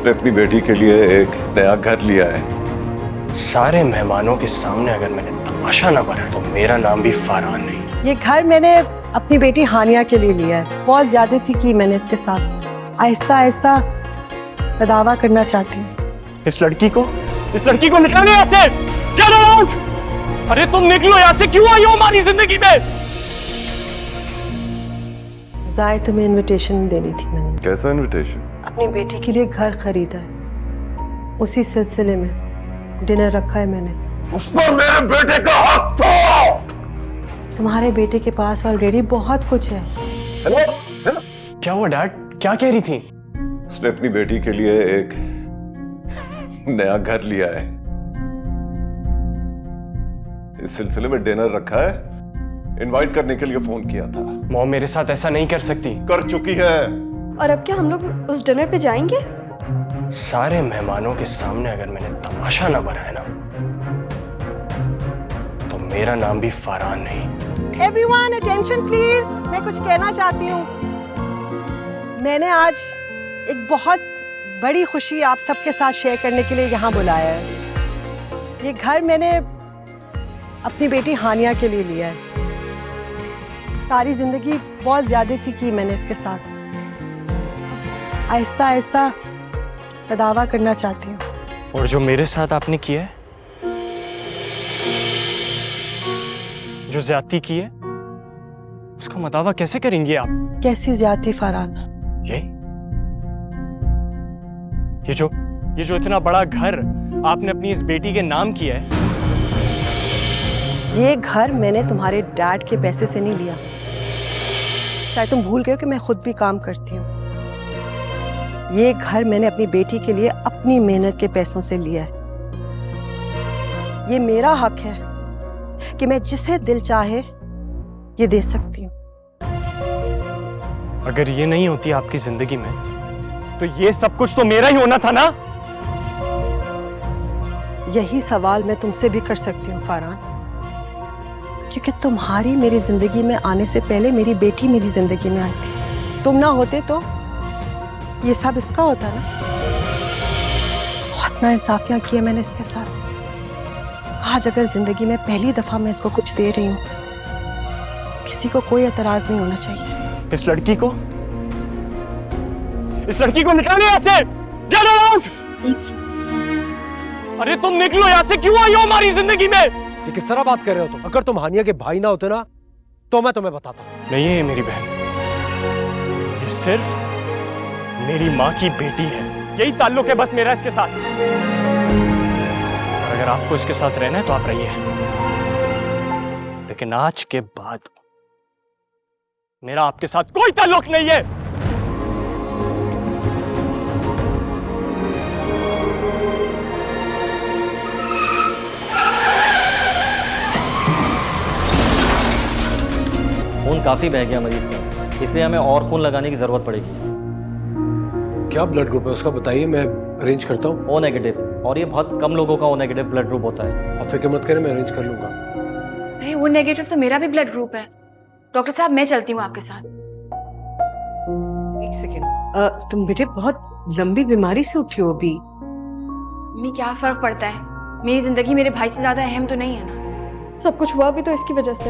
उसने अपनी बेटी के लिए एक नया घर लिया है। सारे मेहमानों के सामने अगर मैंने तमाशा ना बनाया तो मेरा नाम भी फरहान नहीं। ये घर मैंने अपनी बेटी हानिया के लिए लिया है। बहुत ज्यादती की मैंने इसके साथ। आहिस्ता आहिस्ता दावा करना चाहती हूँ। इस लड़की को निकालो यहाँ से। Get out! अरे तुम निकलो यहाँ से, क्यों आई हो हमारी जिंदगी में? जाए तुम्हें इनविटेशन देनी थी मैंने। कैसा इनविटेशन? अपनी बेटी के लिए घर खरीदा है, उसी सिलसिले में डिनर रखा है मैंने। उस पर मेरे बेटे का हक था। तुम्हारे बेटे के पास ऑलरेडी बहुत कुछ है। हेलो? क्या हुआ डैड? क्या कह रही थी? उसने अपनी बेटी के लिए एक नया घर लिया है, इस सिलसिले में डिनर रखा है, इनवाइट करने के लिए फोन किया था। मॉम मेरे साथ ऐसा नहीं कर सकती। कर चुकी है। और अब क्या हम लोग उस डिनर पे जाएंगे? सारे मेहमानों के सामने अगर मैंने तमाशा ना बनाया ना तो मेरा नाम भी फरहान नहीं। एवरीवन अटेंशन प्लीज, मैं कुछ कहना चाहती हूँ। मैंने आज एक बहुत बड़ी खुशी आप सबके साथ शेयर करने के लिए यहाँ बुलाया है। ये घर मैंने अपनी बेटी हानिया के लिए लिया है। सारी जिंदगी बहुत ज्यादती की मैंने इसके साथ। आहिस्ता आहिस्ता दावा करना चाहती हूँ। और जो मेरे साथ आपने किया है, जो ज्यादती की है, उसका मदावा कैसे करेंगी आप? कैसी ज्यादती फरहान? ये जो इतना बड़ा घर आपने अपनी इस बेटी के नाम किया है। ये घर मैंने तुम्हारे डैड के पैसे से नहीं लिया। शायद तुम भूल गए हो कि मैं खुद भी काम करती हूँ। ये घर मैंने अपनी बेटी के लिए अपनी मेहनत के पैसों से लिया है। ये मेरा हक है कि मैं जिसे दिल चाहे ये दे सकती हूँ। अगर ये नहीं होती आपकी जिंदगी में तो ये सब कुछ तो मेरा ही होना था ना। यही सवाल मैं तुमसे भी कर सकती हूँ फरहान, क्योंकि तुम्हारी मेरी जिंदगी में आने से पहले मेरी बेटी मेरी जिंदगी में आई थी। तुम ना होते तो ये सब इसका होता ना। बहुत नाइंसाफियां की है मैंने इसके साथ। आज अगर जिंदगी में पहली दफा मैं इसको कुछ दे रही हूँ, किसी को कोई एतराज नहीं होना चाहिए। इस लड़की को निकालो यहाँ से। Get out! अरे तुम निकलो यहाँ से, क्यों आई हो हमारी जिंदगी में? ये किस तरह बात कर रहे हो तुम? अगर तुम हानिया के भाई ना होते ना तो मैं तुम्हें बताता। नहीं है ये मेरी बहन, ये सिर्फ मेरी माँ की बेटी है। यही ताल्लुक है बस मेरा इसके साथ। और अगर आपको इसके साथ रहना है तो आप रहिए, लेकिन आज के बाद मेरा आपके साथ कोई ताल्लुक नहीं है। खून काफी बह गया मरीज का, इसलिए हमें और खून लगाने की जरूरत पड़ेगी। क्या ब्लड ग्रुप है उसका बताइए, मैं अरेंज करता हूँ। ओ नेगेटिव, और ये बहुत कम लोगों का ओ नेगेटिव ब्लड ग्रुप होता है। आप फिक्र मत करें, मैं अरेंज कर लूंगा। अरे वो नेगेटिव से मेरा भी ब्लड ग्रुप है। डॉक्टर साहब मैं चलती हूँ आपके साथ। एक सेकेंड, तुम बेटे बहुत लंबी बीमारी से उठी हो अभी। मम्मी क्या फर्क पड़ता है, मेरी जिंदगी मेरे भाई से ज्यादा अहम तो नहीं है ना। सब कुछ हुआ भी तो इसकी वजह से।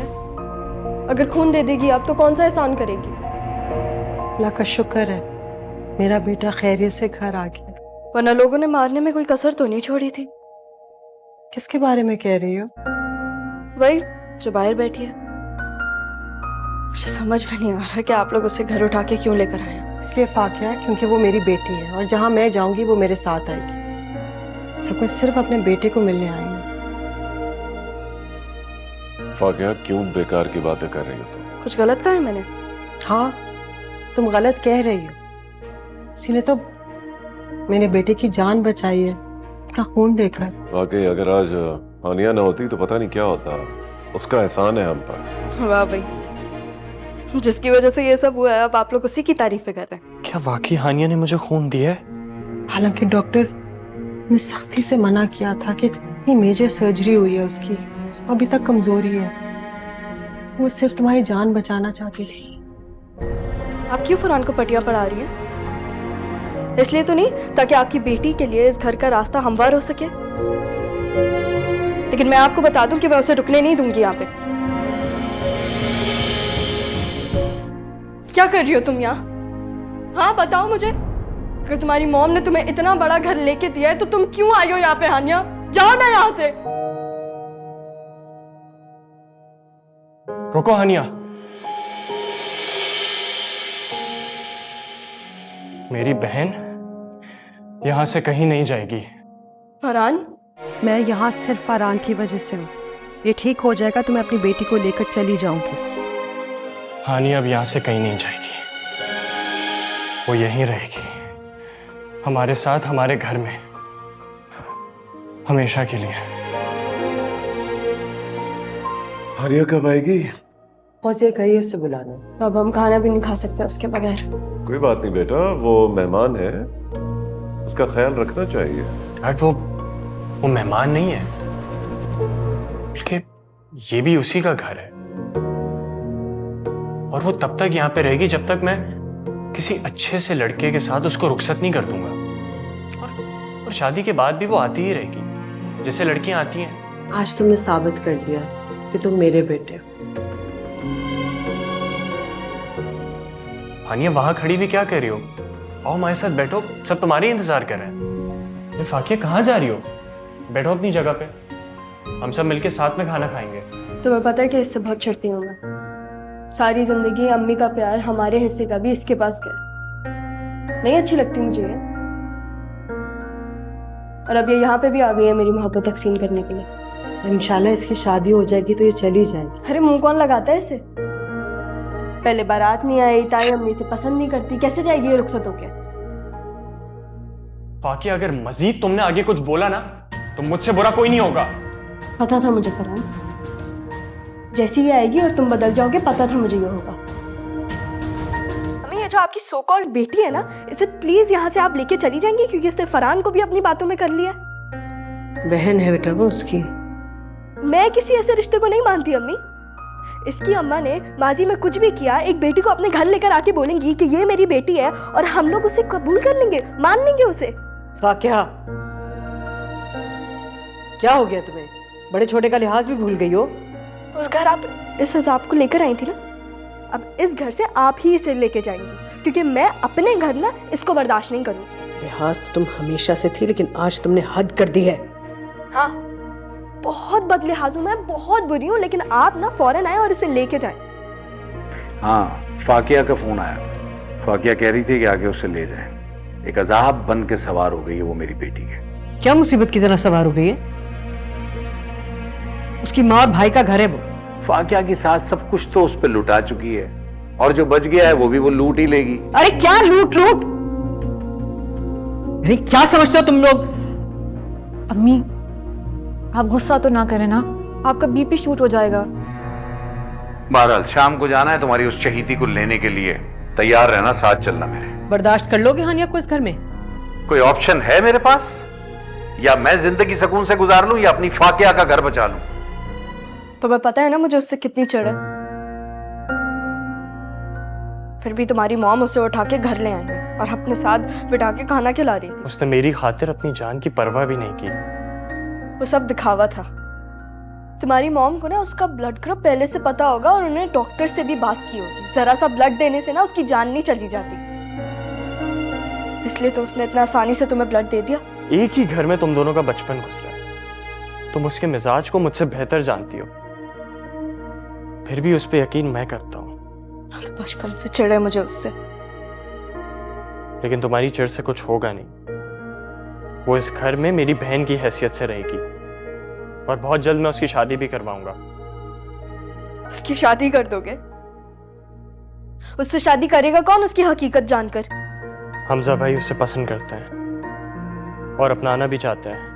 अगर खून दे देगी आप तो कौन सा एहसान करेगी? अल्लाह का शुक्र है मेरा बेटा खैरियत से घर आ गया। वरना लोगों ने मारने में कोई कसर तो नहीं छोड़ी थी। किसके बारे में कह रही हो? वही जो बाहर बैठी है। मुझे समझ में नहीं आ रहा कि आप लोग उसे घर उठा के क्यों लेकर आए हैं। इसलिए फाकिया क्योंकि वो मेरी बेटी है और जहां मैं जाऊंगी वो मेरे साथ आएगी। सब कुछ सिर्फ अपने बेटे को मिलने आई हूँ। फाकिया क्यों बेकार की बातें कर रही हो तुम? कुछ गलत कहा है मैंने? हाँ तुम गलत कह रही हो। इसी ने तो मेरे बेटे की जान बचाई है अपना खून देकर। वाकई अगर आज हानिया न होती तो पता नहीं क्या होता। उसका एहसान है हम पर। वाह भाई, जिसकी वजह से ये सब हुआ है अब आप लोग उसी की तारीफें कर रहे हैं। क्या वाकई हानिया ने मुझे खून दिया है? हालांकि डॉक्टर ने सख्ती से मना किया था कि इतनी मेजर सर्जरी हुई है उसकी, उसको अभी तक कमजोरी है। वो सिर्फ तुम्हारी जान बचाना चाहती थी। आप क्यों फरहान को पटिया पढ़ा रही हैं? इसलिए तो नहीं ताकि आपकी बेटी के लिए इस घर का रास्ता हमवार हो सके, लेकिन मैं आपको बता दूं कि मैं उसे रुकने नहीं दूंगी यहाँ पे। क्या कर रही हो तुम यहाँ? हाँ बताओ मुझे, अगर तुम्हारी मॉम ने तुम्हें इतना बड़ा घर लेके दिया है तो तुम क्यों आई हो यहाँ पे? हानिया, जाओ ना यहाँ से। रुको हानिया, मेरी बहन यहां से कहीं नहीं जाएगी। फरहान, मैं यहाँ सिर्फ फरहान की वजह से हूँ। ये ठीक हो जाएगा तो मैं अपनी बेटी को लेकर चली जाऊंगी। हानिया अब यहां से कहीं नहीं जाएगी, वो यहीं रहेगी हमारे साथ, हमारे घर में, हमेशा के लिए। हानिया कब आएगी? फौजिया कहिए उससे बुलाना। अब हम खाना भी नहीं खा सकते उसके बगैर। कोई बात नहीं बेटा, वो मेहमान है, उसका ख्याल रखना चाहिए। डैड वो मेहमान नहीं है, बल्कि ये भी उसी का घर है, और वो तब तक यहाँ पे रहेगी जब तक मैं किसी अच्छे से लड़के के साथ उसको रुखसत नहीं कर दूंगा। और शादी के बाद भी वो आती ही रहेगी जैसे लड़कियां आती हैं। आज तुमने साबित कर दिया कि तुम मेरे बेटे हो। हानिया वहां खड़ी भी क्या कर रही हो? आओ हमारे साथ बैठो, सब तुम्हारे इंतजार कर रहे हैं। फाकिया कहाँ जा रही हो? बैठो अपनी जगह पे, हम सब मिलके साथ में खाना खाएंगे। तुम्हें पता है कि इससे बहुत चिढ़ती हूँ मैं। सारी जिंदगी अम्मी का प्यार, हमारे हिस्से का भी इसके पास गया। नहीं अच्छी लगती मुझे ये, और अब ये यहाँ पे भी आ गई है मेरी मोहब्बत तकसीम करने के लिए। इंशाल्लाह इसकी शादी हो जाएगी तो ये चली जाएगी। अरे मुंह कौन लगाता है इसे? पहले बारात नहीं आई, ताई अम्मी से पसंद नहीं करती, कैसे जाएगी ये रुखसत होके? फाकिया अगर मजीद तुमने आगे कुछ बोला ना तो मुझसे बुरा कोई नहीं होगा। पता था मुझे फरहान, जैसी ये आएगी और तुम बदल जाओगे, पता था मुझे ये होगा। अम्मी, ये जो आपकी सो कॉल्ड बेटी है ना, इसे प्लीज यहाँ से आप लेके चली जाएंगी, क्योंकि इसने फरहान को भी अपनी बातों में कर लिया। बहन है बेटा वो उसकी। मैं किसी ऐसे रिश्ते को नहीं मानती अम्मी। इसकी अम्मा ने माजी में कुछ भी किया, एक बेटी को अपने घर लेकर आके बोलेंगी कि ये मेरी बेटी है, और हम लोग उसे कबूल कर लेंगे, मान लेंगे उसे। फाकिया, क्या हो गया तुम्हें? बड़े छोटे का लिहाज भी भूल गई हो। उस घर आप इस हिसाब को लेकर आई थी ना, अब इस घर से आप ही इसे लेके जाएंगी, क्योंकि मैं अपने घर ना इसको बर्दाश्त नहीं करूंगी। लिहाज तो तुम हमेशा से थी, लेकिन आज तुमने हद कर दी है। हाँ, बहुत बदलिहाज हूं मैं, बहुत बुरी हूँ, लेकिन आप ना फौरन आए और इसे लेके जाएं। हाँ, फाकिया का फोन आया। फाकिया कह रही थी कि आगे उसे ले जाएं। एक अजाब बन के सवार हो गई है वो मेरी बेटी के। क्या मुसीबत की तरह सवार हो गई है? उसकी माँ और भाई का घर है वो। फाकिया की सास सब कुछ तो उस पर लुटा चुकी है, और जो बच गया है वो भी वो लूट ही लेगी। अरे क्या लूट लूट? अरे क्या समझते हो तुम लोग? अम्मी, आप गुस्सा तो ना करें ना, आपका बीपी शूट हो जाएगा। बहरहाल शाम को जाना है तुम्हारी उस शहीदी को लेने के लिए, तैयार रहना, साथ चलना मेरे। बर्दाश्त कर लोगे हानिया को इस घर में? कोई ऑप्शन है मेरे पास? या मैं जिंदगी सुकून से गुजार लूं या अपनी फाकिया का घर बचा लूं? तुम्हें पता है ना मुझे उससे कितनी चिढ़ है, फिर भी तुम्हारी मॉम उसे उठा के घर ले आई और अपने साथ बिठा के खाना खिला रही थी। उसने मेरी खातिर अपनी जान की परवाह भी नहीं की। वो सब दिखावा था। तुम्हारी मॉम को ना उसका ब्लड ग्रुप पहले से पता होगा, और उन्होंने डॉक्टर से भी बात की होगी। जरा सा ब्लड देने से ना उसकी जान नहीं चली जाती, इसलिए तो उसने इतना आसानी से तुम्हें ब्लड दे दिया। एक ही घर में तुम दोनों का बचपन गुजरा है, तुम उसके मिजाज को मुझसे बेहतर जानती हो, फिर भी उस पर यकीन मैं करता हूँ। बचपन से चिढ़े मुझे उससे। लेकिन तुम्हारी चिढ़ से कुछ होगा नहीं। वो इस घर में मेरी बहन की हैसियत से रहेगी, और बहुत जल्द मैं उसकी शादी भी करवाऊंगा। उसकी शादी कर दोगे? उससे शादी करेगा कौन उसकी हकीकत जानकर? हमजा भाई उसे पसंद करते हैं और अपनाना भी चाहते हैं।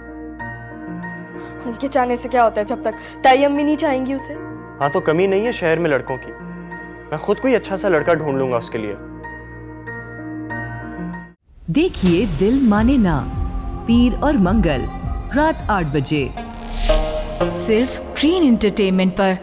उनके चाहने से क्या होता है जब तक ताई अम्मी नहीं चाहेंगी उसे? हाँ, तो कमी नहीं है शहर में लड़कों की, मैं खुद कोई अच्छा सा लड़का ढूंढ लूंगा उसके लिए। देखिए दिल माने ना, पीर और मंगल रात 8 बजे सिर्फ ग्रीन एंटरटेनमेंट पर।